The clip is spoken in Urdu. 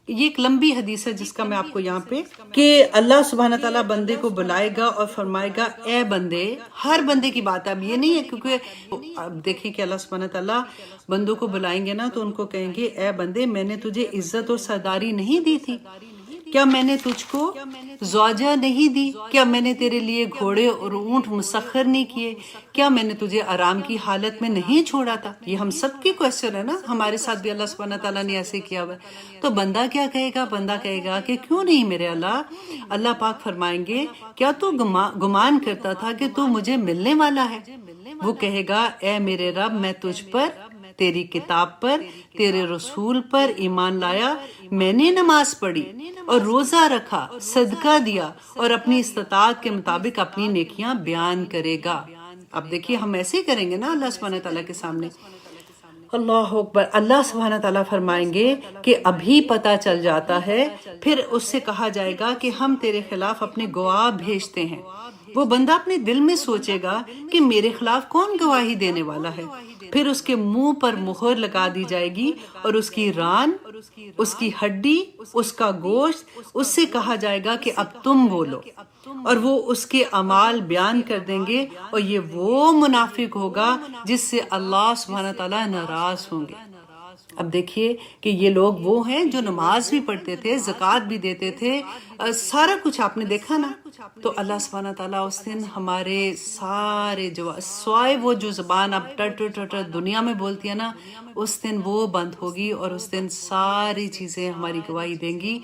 یہ ایک لمبی حدیث ہے جس کا میں آپ کو یہاں پہ کہ اللہ سبحانہ تعالیٰ بندے کو بلائے گا اور فرمائے گا اے بندے، ہر بندے کی بات ہے، اب یہ نہیں ہے کیونکہ اب دیکھیں کہ اللہ سبحانہ تعالیٰ بندوں کو بلائیں گے نا تو ان کو کہیں گے اے بندے، میں نے تجھے عزت اور سرداری نہیں دی تھی؟ کیا میں نے تجھ کو زوجہ نہیں دی؟ کیا میں نے تیرے لیے گھوڑے اور اونٹ مسخر نہیں کیے؟ کیا میں نے تجھے آرام کی حالت میں نہیں چھوڑا تھا؟ یہ ہم سب کی کوشچن ہے نا، ہمارے ساتھ بھی اللہ سبحانہ تعالیٰ نے ایسے کیا ہوا ہے۔ تو بندہ کیا کہے گا؟ بندہ کہے گا کہ کیوں نہیں میرے اللہ؟ اللہ پاک فرمائیں گے کیا تو گمان کرتا تھا کہ تو مجھے ملنے والا ہے؟ وہ کہے گا اے میرے رب، میں تجھ پر، تیری کتاب پر، تیرے رسول پر ایمان لایا، میں نے نماز پڑھی اور روزہ رکھا، صدقہ دیا اور اپنی استطاعت کے مطابق اپنی نیکیاں بیان کرے گا۔ اب دیکھیے ہم ایسے ہی کریں گے نا اللہ سبحانہ تعالیٰ کے سامنے۔ اللہ اکبر۔ اللہ سبحانہ تعالیٰ فرمائیں گے کہ ابھی پتہ چل جاتا ہے، پھر اس سے کہا جائے گا کہ ہم تیرے خلاف اپنے گواہ بھیجتے ہیں۔ وہ بندہ اپنے دل میں سوچے گا کہ میرے خلاف کون گواہی دینے والا ہے؟ پھر اس کے منہ پر مہر لگا دی جائے گی اور اس کی ران، اس کی ہڈی، اس کا گوشت، اس سے کہا جائے گا کہ اب تم بولو، اور وہ اس کے اعمال بیان کر دیں گے، اور یہ وہ منافق ہوگا جس سے اللہ سبحانہ تعالیٰ ناراض ہوں گے۔ اب دیکھیے کہ یہ لوگ وہ ہیں جو نماز بھی پڑھتے تھے، زکوٰۃ بھی دیتے تھے، سارا کچھ آپ نے دیکھا نا۔ تو اللہ سبحانہ تعالیٰ اس دن ہمارے سارے سوائے وہ جو زبان اب ٹر دنیا میں بولتی ہے نا، اس دن وہ بند ہوگی اور اس دن ساری چیزیں ہماری گواہی دیں گی۔